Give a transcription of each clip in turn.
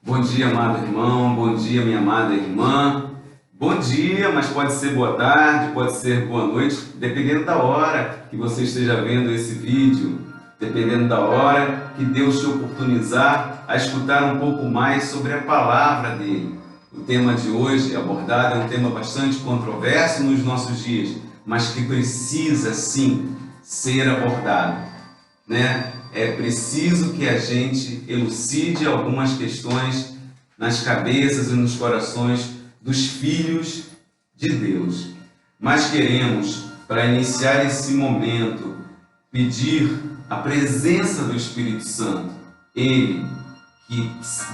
Bom dia, amado irmão, bom dia, minha amada irmã. Bom dia, mas pode ser boa tarde, pode ser boa noite, dependendo da hora que você esteja vendo esse vídeo, dependendo da hora que Deus te oportunizar a escutar um pouco mais sobre a palavra dele. O tema de hoje abordado é um tema bastante controverso nos nossos dias, mas que precisa sim ser abordado, né? É preciso que a gente elucide algumas questões nas cabeças e nos corações dos filhos de Deus. Mas queremos, para iniciar esse momento, pedir a presença do Espírito Santo. Ele que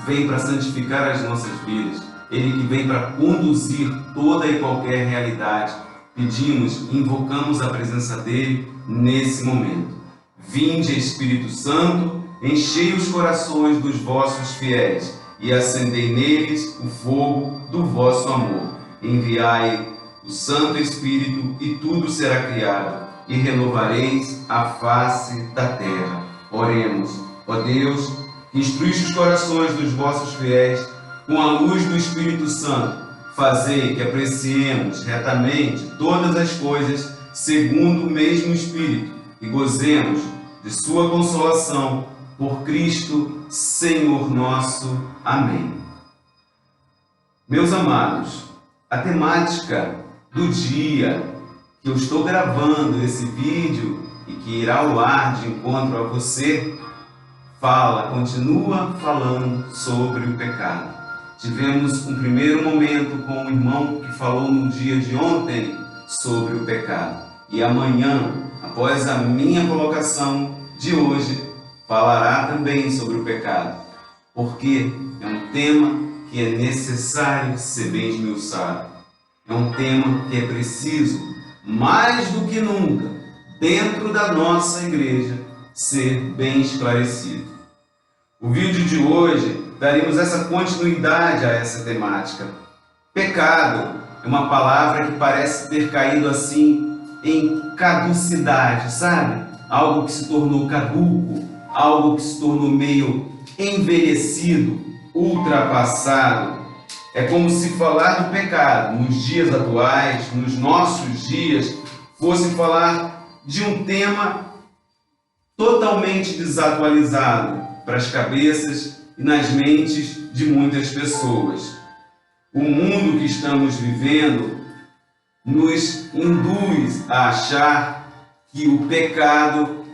vem para santificar as nossas vidas, Ele que vem para conduzir toda e qualquer realidade. Pedimos, invocamos a presença dEle nesse momento. Vinde, Espírito Santo, enchei os corações dos vossos fiéis e acendei neles o fogo do vosso amor. Enviai o Santo Espírito e tudo será criado e renovareis a face da terra. Oremos. Ó Deus, que instruíste os corações dos vossos fiéis com a luz do Espírito Santo, fazei que apreciemos retamente todas as coisas segundo o mesmo Espírito e gozemos de sua consolação por Cristo, Senhor nosso. Amém. Meus amados, a temática do dia que eu estou gravando esse vídeo e que irá ao ar de encontro a você, continua falando sobre o pecado. Tivemos um primeiro momento com um irmão que falou no dia de ontem sobre o pecado. E amanhã, após a minha colocação de hoje, falará também sobre o pecado, porque é um tema que é necessário ser bem esmiuçado. É um tema que é preciso, mais do que nunca, dentro da nossa igreja, ser bem esclarecido. O vídeo de hoje, daremos essa continuidade a essa temática. Pecado é uma palavra que parece ter caído assim em caducidade, sabe? Algo que se tornou caduco, algo que se tornou meio envelhecido, ultrapassado. É como se falar do pecado nos dias atuais, nos nossos dias, fosse falar de um tema totalmente desatualizado para as cabeças e nas mentes de muitas pessoas. O mundo que estamos vivendo nos induz a achar que o pecado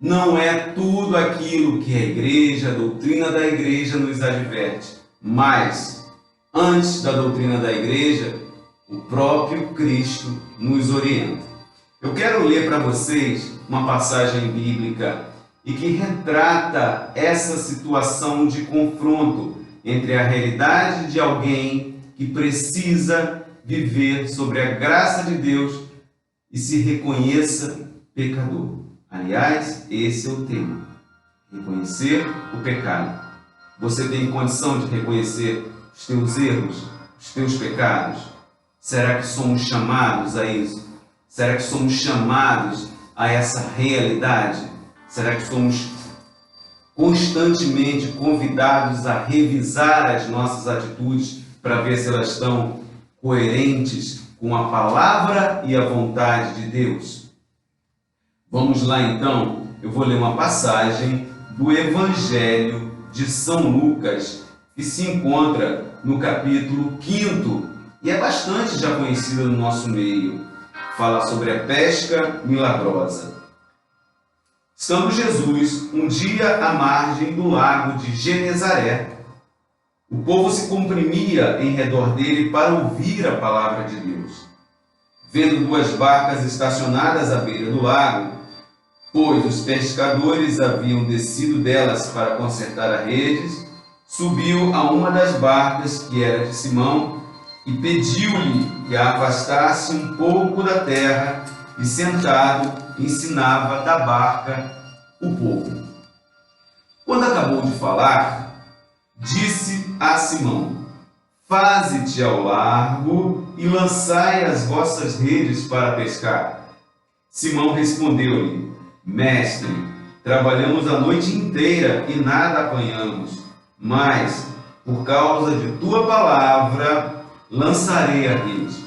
não é tudo aquilo que a igreja, a doutrina da igreja nos adverte. Mas, antes da doutrina da igreja, o próprio Cristo nos orienta. Eu quero ler para vocês uma passagem bíblica e que retrata essa situação de confronto entre a realidade de alguém que precisa viver sobre a graça de Deus e se reconheça pecador. Aliás, esse é o tema. Reconhecer o pecado. Você tem condição de reconhecer os teus erros, os teus pecados? Será que somos chamados a isso? Será que somos chamados a essa realidade? Será que somos constantemente convidados a revisar as nossas atitudes para ver se elas estão coerentes com a palavra e a vontade de Deus? Vamos lá então, eu vou ler uma passagem do Evangelho de São Lucas, que se encontra no capítulo 5º, e é bastante já conhecida no nosso meio. Fala sobre a pesca milagrosa. Estando Jesus um dia à margem do lago de Genezaré, o povo se comprimia em redor dele para ouvir a palavra de Deus. Vendo duas barcas estacionadas à beira do lago, pois os pescadores haviam descido delas para consertar as redes, subiu a uma das barcas, que era de Simão, e pediu-lhe que a afastasse um pouco da terra, e sentado ensinava da barca o povo. Quando acabou de falar, disse a Simão: faze-te ao largo e lançai as vossas redes para pescar. Simão respondeu-lhe: mestre, trabalhamos a noite inteira e nada apanhamos, mas Por causa de tua palavra, lançarei a rede.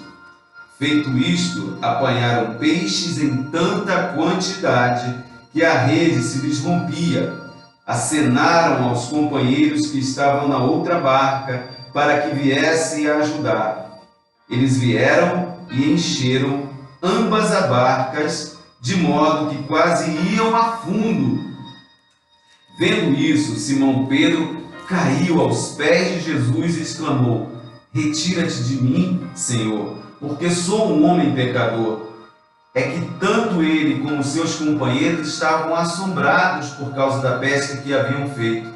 Feito isto, apanharam peixes em tanta quantidade que a rede se lhes rompia. Acenaram aos companheiros que estavam na outra barca para que viessem a ajudar. Eles vieram e encheram ambas as barcas, de modo que quase iam a fundo. Vendo isso, Simão Pedro caiu aos pés de Jesus e exclamou: retira-te de mim, Senhor, porque sou um homem pecador. É que tanto ele como seus companheiros estavam assombrados por causa da pesca que haviam feito.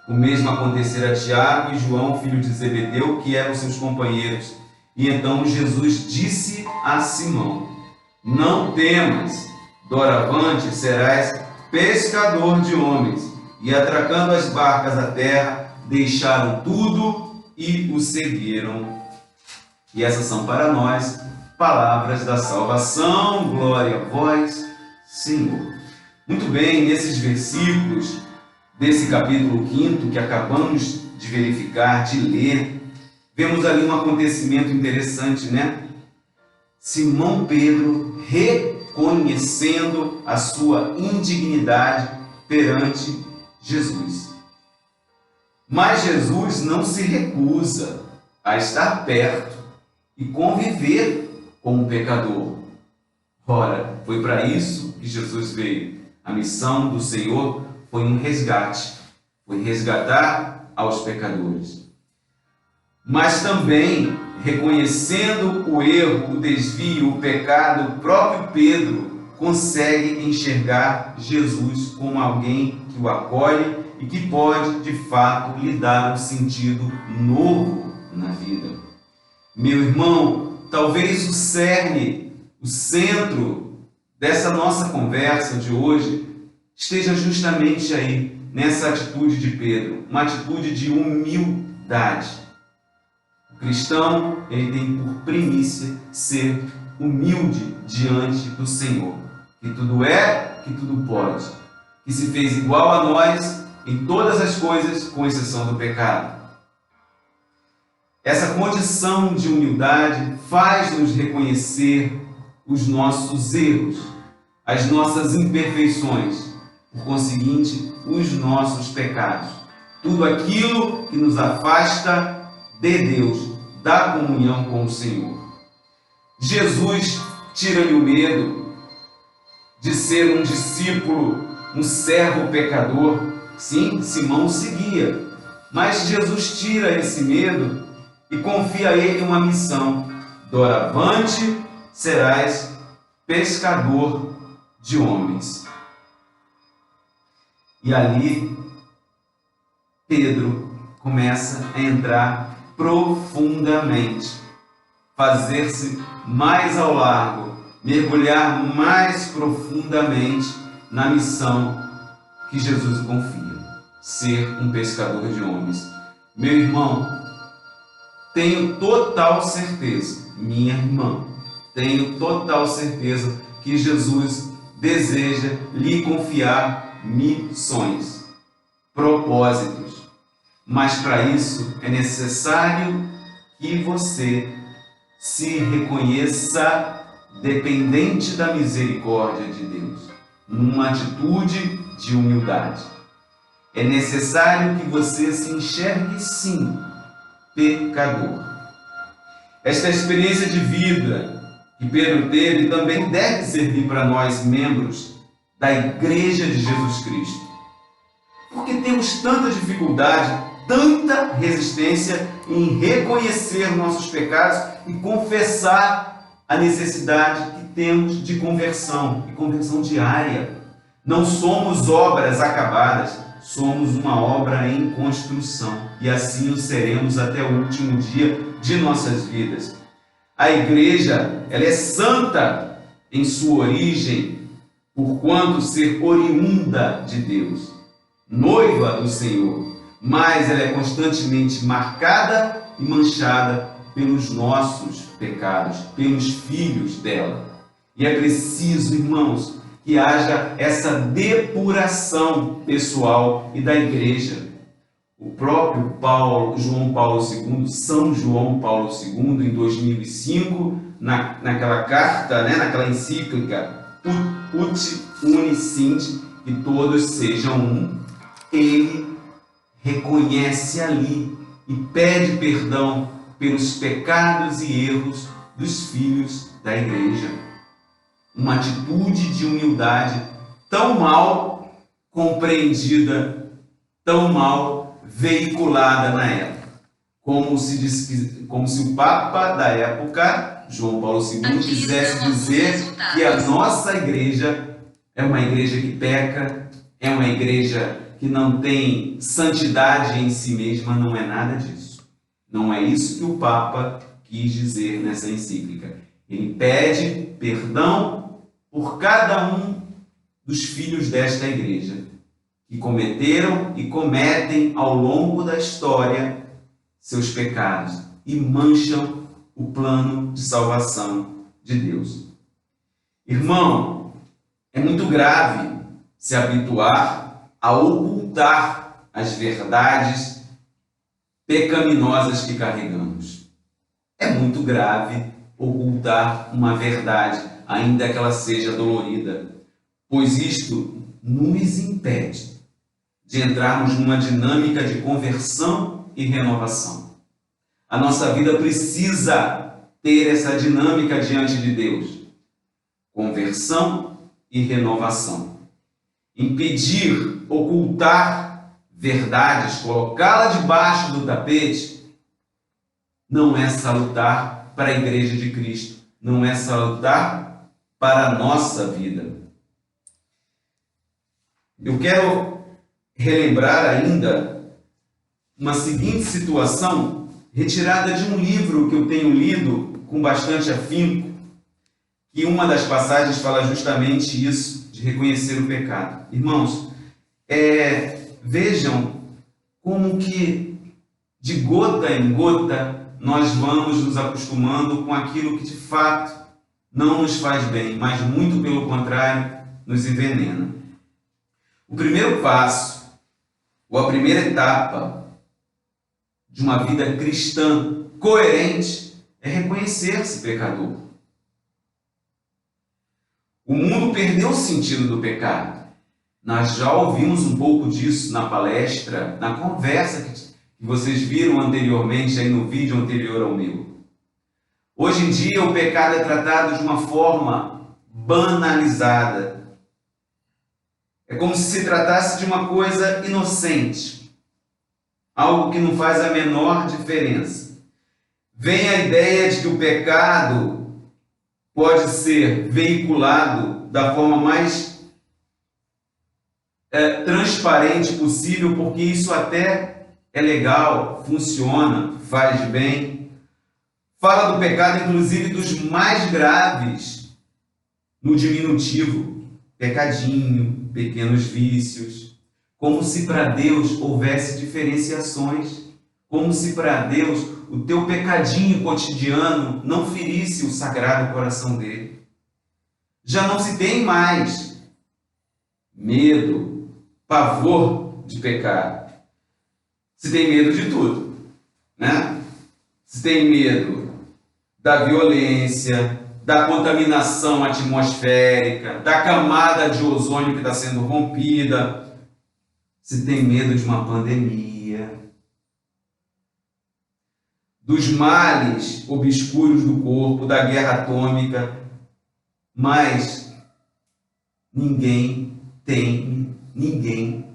O mesmo acontecera a Tiago e João, filho de Zebedeu, que eram seus companheiros. E então Jesus disse a Simão: não temas, doravante serás pescador de homens. E atracando as barcas à terra, deixaram tudo e o seguiram. E essas são para nós palavras da salvação. Glória a vós, Senhor. Muito bem, nesses versículos desse capítulo 5 que acabamos de verificar, de ler, vemos ali um acontecimento interessante, né? Simão Pedro reconhecendo a sua indignidade perante Jesus. Mas Jesus não se recusa a estar perto e conviver com o pecador. Ora, foi para isso que Jesus veio. A missão do Senhor foi um resgate, foi resgatar aos pecadores. Mas também, reconhecendo o erro, o desvio, o pecado, o próprio Pedro consegue enxergar Jesus como alguém que o acolhe e que pode, de fato, lhe dar um sentido novo na vida. Meu irmão, talvez o cerne, o centro dessa nossa conversa de hoje esteja justamente aí, nessa atitude de Pedro, uma atitude de humildade. O cristão, ele tem por primícia ser humilde diante do Senhor, que tudo é, que tudo pode, que se fez igual a nós em todas as coisas, com exceção do pecado. Essa condição de humildade faz-nos reconhecer os nossos erros, as nossas imperfeições, por conseguinte, os nossos pecados. Tudo aquilo que nos afasta de Deus, da comunhão com o Senhor. Jesus tira-lhe o medo de ser um discípulo, um servo pecador. Sim, Simão o seguia, mas Jesus tira esse medo e confia a ele uma missão: doravante serás pescador de homens. E ali Pedro começa a entrar profundamente, fazer-se mais ao largo, mergulhar mais profundamente na missão que Jesus o confia: ser um pescador de homens. Meu irmão, tenho total certeza, minha irmã, tenho total certeza que Jesus deseja lhe confiar missões, propósitos. Mas para isso é necessário que você se reconheça dependente da misericórdia de Deus, numa atitude de humildade. É necessário que você se enxergue, sim, pecador. Esta experiência de vida que Pedro teve também deve servir para nós, membros da Igreja de Jesus Cristo. Porque temos tanta dificuldade, tanta resistência em reconhecer nossos pecados e confessar a necessidade que temos de conversão, e conversão diária. Não somos obras acabadas, somos uma obra em construção, e assim o seremos até o último dia de nossas vidas. A igreja, ela é santa em sua origem, porquanto ser oriunda de Deus, noiva do Senhor, mas ela é constantemente marcada e manchada pelos nossos pecados, pelos filhos dela. E é preciso, irmãos, que haja essa depuração pessoal e da igreja. o próprio João Paulo II, São João Paulo II, em 2005, naquela carta, né, naquela encíclica Ut Unicint, que todos sejam um, ele reconhece ali e pede perdão pelos pecados e erros dos filhos da igreja. Uma atitude de humildade tão mal compreendida, tão mal veiculada na época. Como se o Papa da época, João Paulo II, quisesse dizer que a nossa igreja é uma igreja que peca, é uma igreja que não tem santidade em si mesma. Não é nada disso. Não é isso que o Papa quis dizer nessa encíclica. Ele pede perdão por cada um dos filhos desta igreja que cometeram e cometem ao longo da história seus pecados e mancham o plano de salvação de Deus. Irmão, é muito grave se habituar a ocultar as verdades pecaminosas que carregamos. É muito grave ocultar uma verdade, ainda que ela seja dolorida, pois isto nos impede de entrarmos numa dinâmica de conversão e renovação. A nossa vida precisa ter essa dinâmica diante de Deus. Conversão e renovação. Impedir, ocultar verdades, colocá-la debaixo do tapete, não é salutar para a Igreja de Cristo, não é salutar para a nossa vida. Eu quero relembrar ainda uma seguinte situação retirada de um livro que eu tenho lido com bastante afinco, e uma das passagens fala justamente isso, de reconhecer o pecado. Irmãos, vejam como que de gota em gota nós vamos nos acostumando com aquilo que de fato não nos faz bem, mas muito pelo contrário, nos envenena. O primeiro passo, ou a primeira etapa de uma vida cristã coerente é reconhecer-se pecador. O mundo perdeu o sentido do pecado. Nós já ouvimos um pouco disso na palestra, na conversa que vocês viram anteriormente, aí no vídeo anterior ao meu. Hoje em dia o pecado é tratado de uma forma banalizada. É como se tratasse de uma coisa inocente, algo que não faz a menor diferença. Vem a ideia de que o pecado pode ser veiculado da forma mais transparente possível, porque isso até é legal, funciona, faz bem. Fala do pecado, inclusive, dos mais graves, no diminutivo, pecadinho, pequenos vícios, como se para Deus houvesse diferenciações, como se para Deus o teu pecadinho cotidiano não ferisse o sagrado coração dele. Já não se tem mais medo, pavor de pecar. Se tem medo de tudo, né? Se tem medo da violência, da contaminação atmosférica, da camada de ozônio que está sendo rompida. Se tem medo de uma pandemia, dos males obscuros do corpo, da guerra atômica, mas ninguém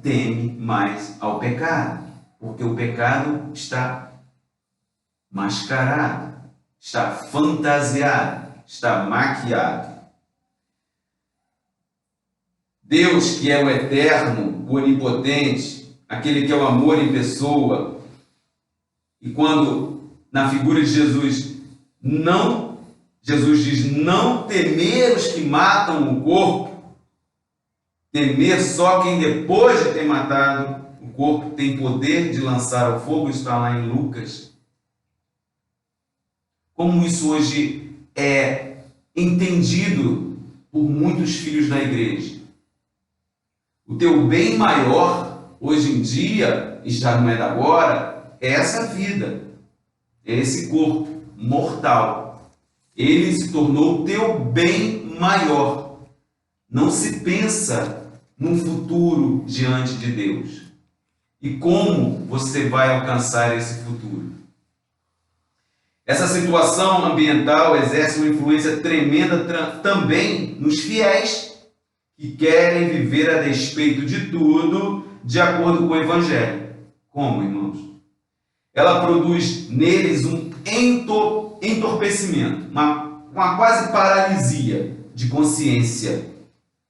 teme mais ao pecado, porque o pecado está mascarado, está fantasiado, está maquiado. Deus, que é o eterno, o onipotente, aquele que é o amor em pessoa, e quando na figura de Jesus diz não temer os que matam o corpo, temer só quem depois de ter matado o corpo tem poder de lançar ao fogo, está lá em Lucas. Como isso hoje é entendido por muitos filhos da igreja. O teu bem maior hoje em dia, e já não é da agora, é essa vida, é esse corpo mortal. Ele se tornou teu bem maior. Não se pensa num futuro diante de Deus. E como você vai alcançar esse futuro? Essa situação ambiental exerce uma influência tremenda também nos fiéis que querem viver a despeito de tudo, de acordo com o Evangelho. Como, irmãos? Ela produz neles um entorpecimento, uma quase paralisia de consciência,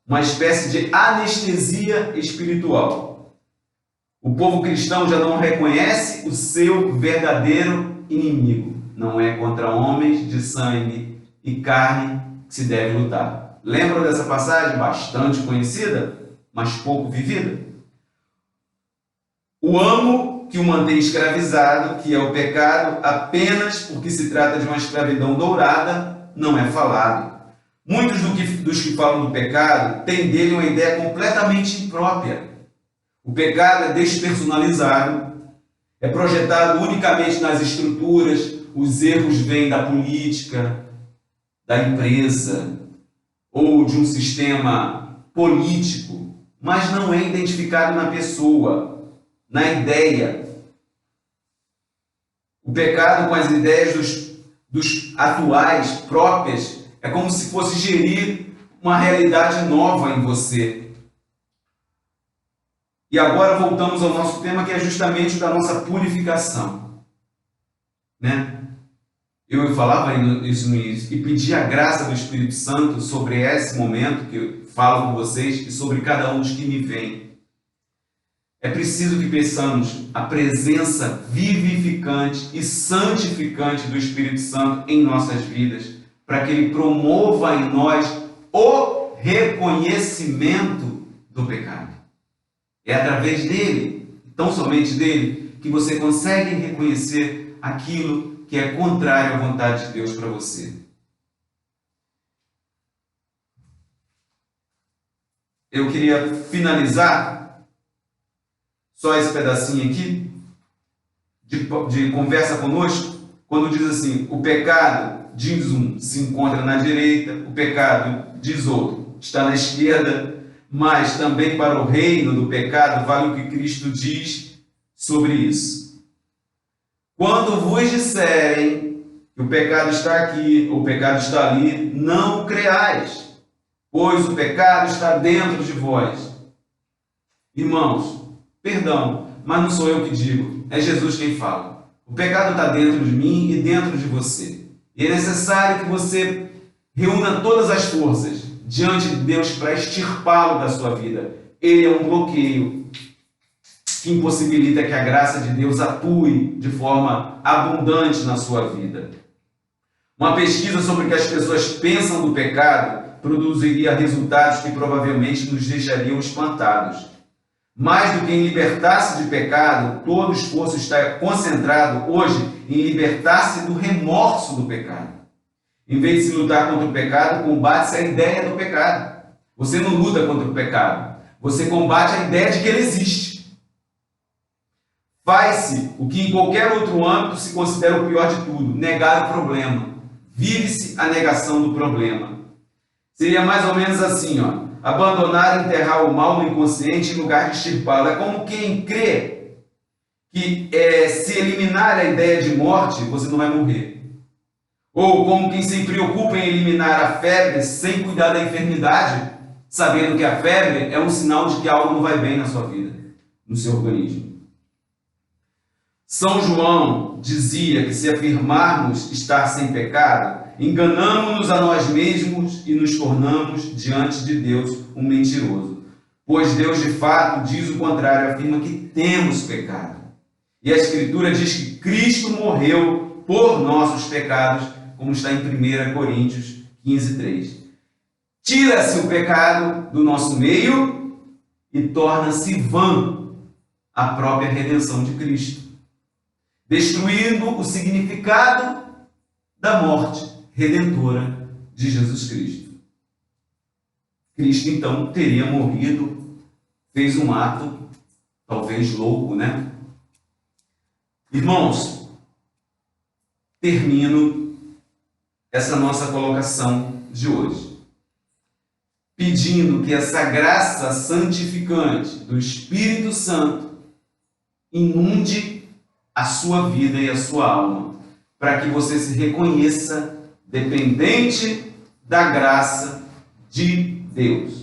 uma espécie de anestesia espiritual. O povo cristão já não reconhece o seu verdadeiro inimigo. Não é contra homens de sangue e carne que se deve lutar. Lembram dessa passagem bastante conhecida, mas pouco vivida? O amo que o mantém escravizado, que é o pecado, apenas porque se trata de uma escravidão dourada, não é falado. Muitos dos que falam do pecado têm dele uma ideia completamente imprópria. O pecado é despersonalizado, é projetado unicamente nas estruturas, os erros vêm da política, da empresa ou de um sistema político, mas não é identificado na pessoa, na ideia. O pecado com as ideias dos atuais próprias é como se fosse gerir uma realidade nova em você. E agora voltamos ao nosso tema, que é justamente o da nossa purificação. Né? Eu falava isso no início e pedi a graça do Espírito Santo sobre esse momento que eu falo com vocês e sobre cada um dos que me vem. É preciso que peçamos a presença vivificante e santificante do Espírito Santo em nossas vidas, para que ele promova em nós o reconhecimento do pecado. É através dele, tão somente dele, que você consegue reconhecer aquilo que é contrário à vontade de Deus para você. Eu queria finalizar só esse pedacinho aqui de conversa conosco, quando diz assim: o pecado, diz um, se encontra na direita, o pecado, diz outro, está na esquerda, mas também para o reino do pecado vale o que Cristo diz sobre isso. Quando vos disserem que o pecado está aqui, ou o pecado está ali, não creais, pois o pecado está dentro de vós. Irmãos, perdão, mas não sou eu que digo, é Jesus quem fala. O pecado está dentro de mim e dentro de você. E é necessário que você reúna todas as forças diante de Deus para extirpá-lo da sua vida. Ele é um bloqueio que impossibilita que a graça de Deus atue de forma abundante na sua vida. Uma pesquisa sobre o que as pessoas pensam do pecado produziria resultados que provavelmente nos deixariam espantados. Mais do que em libertar-se de pecado, todo o esforço está concentrado hoje em libertar-se do remorso do pecado. Em vez de se lutar contra o pecado, combate-se a ideia do pecado. Você não luta contra o pecado, você combate a ideia de que ele existe. Faz-se o que em qualquer outro âmbito se considera o pior de tudo: negar o problema. Vive-se a negação do problema. Seria mais ou menos assim, abandonar e enterrar o mal no inconsciente em lugar de extirpá-lo. É como quem crê que se eliminar a ideia de morte, você não vai morrer. Ou como quem se preocupa em eliminar a febre sem cuidar da enfermidade, sabendo que a febre é um sinal de que algo não vai bem na sua vida, no seu organismo. São João dizia que se afirmarmos estar sem pecado, enganamos-nos a nós mesmos e nos tornamos diante de Deus um mentiroso. Pois Deus de fato diz o contrário, afirma que temos pecado. E a Escritura diz que Cristo morreu por nossos pecados, como está em 1 Coríntios 15:3. Tira-se o pecado do nosso meio e torna-se vã a própria redenção de Cristo, destruindo o significado da morte redentora de Jesus Cristo. Cristo, então, teria morrido, fez um ato talvez louco, né? Irmãos, termino essa nossa colocação de hoje, pedindo que essa graça santificante do Espírito Santo inunde a sua vida e a sua alma, para que você se reconheça dependente da graça de Deus.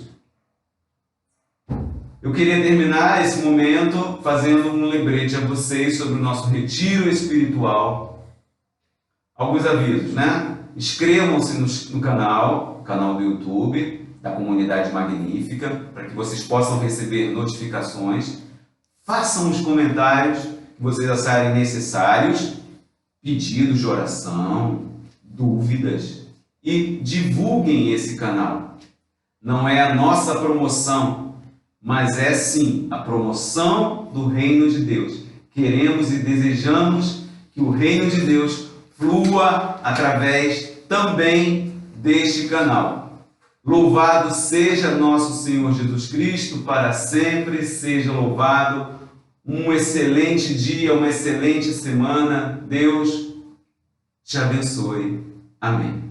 Eu queria terminar esse momento fazendo um lembrete a vocês sobre o nosso retiro espiritual. Alguns avisos, né? Inscrevam-se no canal do YouTube da Comunidade Magnífica, para que vocês possam receber notificações. Façam os comentários que vocês acharem necessários, pedidos de oração, dúvidas, e divulguem esse canal. Não é a nossa promoção, mas é sim a promoção do reino de Deus. Queremos e desejamos que o reino de Deus flua através também deste canal. Louvado seja nosso Senhor Jesus Cristo, para sempre seja louvado. Um excelente dia, uma excelente semana. Deus te abençoe. Amém.